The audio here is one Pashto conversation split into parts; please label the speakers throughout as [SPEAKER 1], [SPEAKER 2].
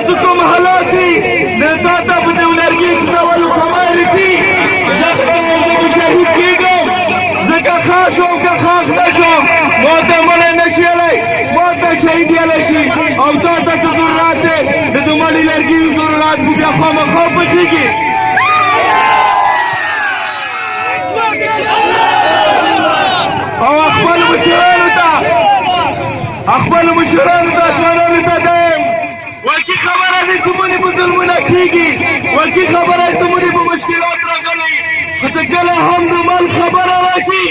[SPEAKER 1] تاسو کوم حالات دي نه تاسو په دې ولرګي څول کومه دي زه شهید کېږم ځکه خاص او که خاص نشم ما ته مړی نشي یلی ما ته شهید یلی شي او تا ته که ضرورت دی د دمړي لرګي ضرورت خو بیا خامخا پټېږي او خپل مشرانو ته ځوانانو ته دیم وایي خبره دې زمونې په ظلمونه کېږي وایي خبره زمونې په مشکلات راغلی خو ته کله هم د مال خبره راشي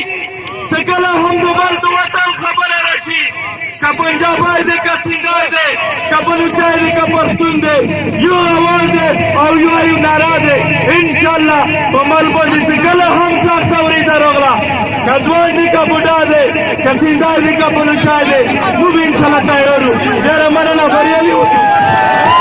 [SPEAKER 1] ته کله هم د بل د وطن خبره راشي که پنجابی دی که سینګار دی که بلوچی دی که پښتون دی یو اواز دی او یو ناره دی انشاءالله په مال باندې چې کله هم سخته ورېځه راغله که ځوان دی که بوډا دی که سینګار دی که بلوچی دی موږ انشاءالله تیار یو ډېره مننه بریالي اوسئ